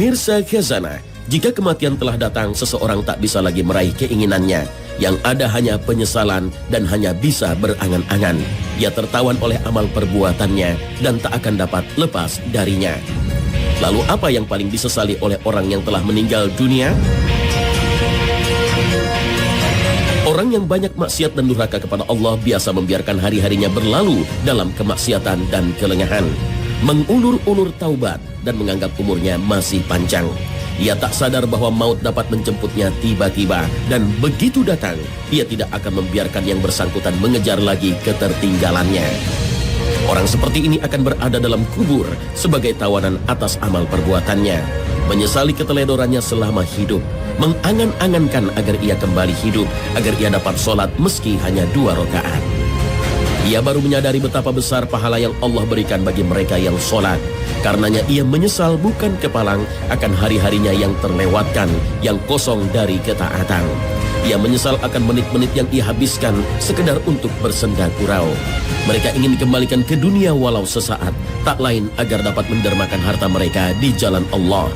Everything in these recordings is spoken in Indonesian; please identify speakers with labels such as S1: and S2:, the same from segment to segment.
S1: Pemirsa Khazanah, jika kematian telah datang, seseorang tak bisa lagi meraih keinginannya. Yang ada hanya penyesalan dan hanya bisa berangan-angan. Ia tertawan oleh amal perbuatannya dan tak akan dapat lepas darinya. Lalu apa yang paling disesali oleh orang yang telah meninggal dunia? Orang yang banyak maksiat dan durhaka kepada Allah biasa membiarkan hari-harinya berlalu dalam kemaksiatan dan kelengahan, mengulur-ulur taubat dan menganggap umurnya masih panjang. Ia tak sadar bahwa maut dapat menjemputnya tiba-tiba, dan begitu datang, ia tidak akan membiarkan yang bersangkutan mengejar lagi ketertinggalannya. Orang seperti ini akan berada dalam kubur sebagai tawanan atas amal perbuatannya, menyesali keteledorannya selama hidup, mengangan-angankan agar ia kembali hidup, agar ia dapat sholat meski hanya 2 rakaat. Ia baru menyadari betapa besar pahala yang Allah berikan bagi mereka yang sholat. Karenanya ia menyesal bukan kepalang akan hari-harinya yang terlewatkan, yang kosong dari ketaatan. Ia menyesal akan menit-menit yang ia habiskan sekedar untuk bersenda gurau. Mereka ingin dikembalikan ke dunia walau sesaat, tak lain agar dapat mendermakan harta mereka di jalan Allah.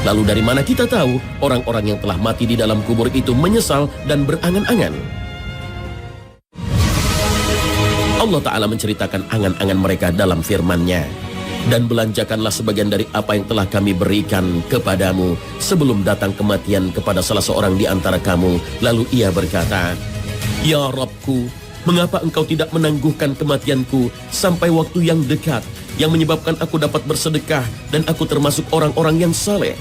S1: Lalu dari mana kita tahu orang-orang yang telah mati di dalam kubur itu menyesal dan berangan-angan? Allah Ta'ala menceritakan angan-angan mereka dalam firman-Nya. Dan belanjakanlah sebagian dari apa yang telah kami berikan kepadamu sebelum datang kematian kepada salah seorang di antara kamu. Lalu ia berkata, Ya Rabbku, mengapa engkau tidak menangguhkan kematianku sampai waktu yang dekat, yang menyebabkan aku dapat bersedekah dan aku termasuk orang-orang yang saleh?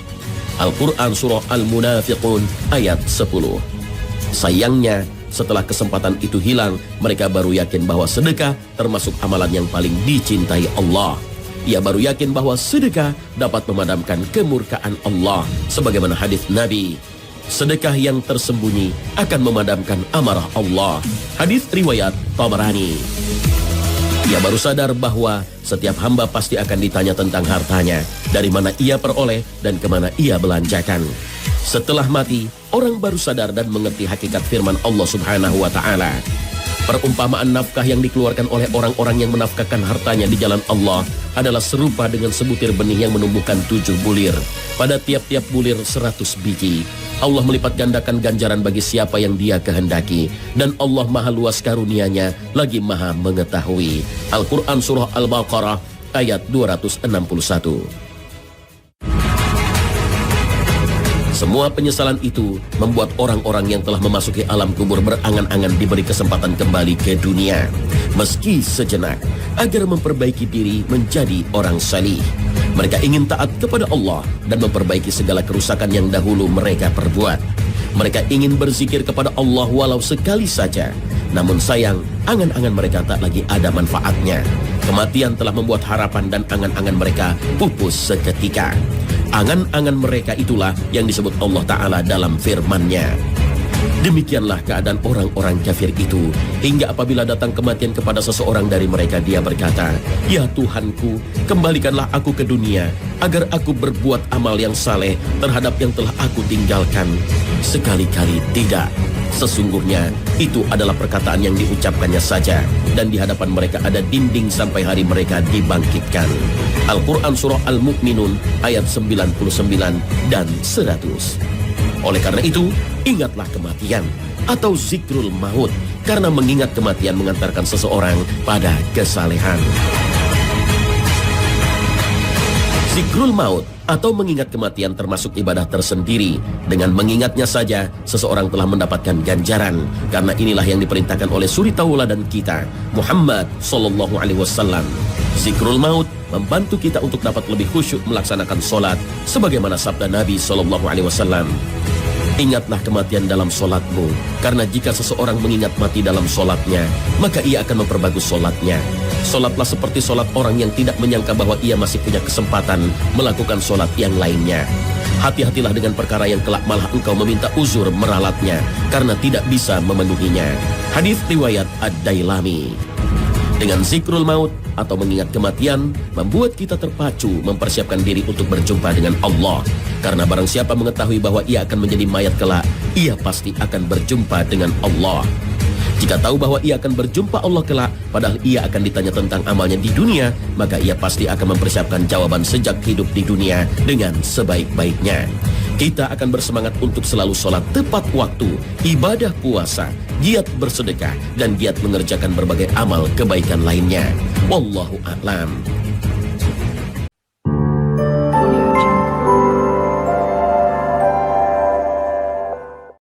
S1: Al-Quran Surah Al-Munafiqun ayat 10. Sayangnya, setelah kesempatan itu hilang, mereka baru yakin bahwa sedekah termasuk amalan yang paling dicintai Allah. Ia baru yakin bahwa sedekah dapat memadamkan kemurkaan Allah. Sebagaimana hadis Nabi, sedekah yang tersembunyi akan memadamkan amarah Allah. Hadis riwayat Tabarani. Ia baru sadar bahwa setiap hamba pasti akan ditanya tentang hartanya, dari mana ia peroleh dan kemana ia belanjakan. Setelah mati, orang baru sadar dan mengerti hakikat firman Allah Subhanahu wa Ta'ala. Perumpamaan nafkah yang dikeluarkan oleh orang-orang yang menafkahkan hartanya di jalan Allah adalah serupa dengan sebutir benih yang menumbuhkan 7 bulir. Pada tiap-tiap bulir 100 biji. Allah melipat gandakan ganjaran bagi siapa yang Dia kehendaki. Dan Allah maha luas karunia-Nya, lagi maha mengetahui. Al-Quran Surah Al-Baqarah ayat 261. Semua penyesalan itu membuat orang-orang yang telah memasuki alam kubur berangan-angan diberi kesempatan kembali ke dunia, meski sejenak, agar memperbaiki diri menjadi orang salih. Mereka ingin taat kepada Allah dan memperbaiki segala kerusakan yang dahulu mereka perbuat. Mereka ingin berzikir kepada Allah walau sekali saja. Namun sayang, angan-angan mereka tak lagi ada manfaatnya. Kematian telah membuat harapan dan angan-angan mereka pupus seketika. Angan-angan mereka itulah yang disebut Allah Ta'ala dalam firman-Nya. Demikianlah keadaan orang-orang kafir itu, hingga apabila datang kematian kepada seseorang dari mereka, dia berkata, Ya Tuhanku, kembalikanlah aku ke dunia, agar aku berbuat amal yang saleh terhadap yang telah aku tinggalkan. Sekali-kali tidak. Sesungguhnya itu adalah perkataan yang diucapkannya saja, dan di hadapan mereka ada dinding sampai hari mereka dibangkitkan. Al-Quran Surah Al-Mu'minun ayat 99 dan 100. Oleh karena itu, ingatlah kematian atau zikrul maut, karena mengingat kematian mengantarkan seseorang pada kesalehan. Zikrul maut atau mengingat kematian termasuk ibadah tersendiri. Dengan mengingatnya saja, seseorang telah mendapatkan ganjaran. Karena inilah yang diperintahkan oleh suri tauladan kita, Muhammad Sallallahu Alaihi Wasallam. Zikrul maut membantu kita untuk dapat lebih khusyuk melaksanakan sholat, sebagaimana sabda Nabi Sallallahu Alaihi Wasallam. Ingatlah kematian dalam sholatmu, karena jika seseorang mengingat mati dalam sholatnya, maka ia akan memperbagus sholatnya. Sholatlah seperti sholat orang yang tidak menyangka bahwa ia masih punya kesempatan melakukan sholat yang lainnya. Hati-hatilah dengan perkara yang kelak malah engkau meminta uzur meralatnya, karena tidak bisa memenuhinya. Hadis riwayat Ad-Dailami. Dengan zikrul maut atau mengingat kematian, membuat kita terpacu mempersiapkan diri untuk berjumpa dengan Allah. Karena barang siapa mengetahui bahwa ia akan menjadi mayat kelak, ia pasti akan berjumpa dengan Allah. Jika tahu bahwa ia akan berjumpa Allah kelak, padahal ia akan ditanya tentang amalnya di dunia, maka ia pasti akan mempersiapkan jawaban sejak hidup di dunia dengan sebaik-baiknya. Kita akan bersemangat untuk selalu sholat tepat waktu, ibadah puasa, giat bersedekah, dan giat mengerjakan berbagai amal kebaikan lainnya. Wallahu a'lam.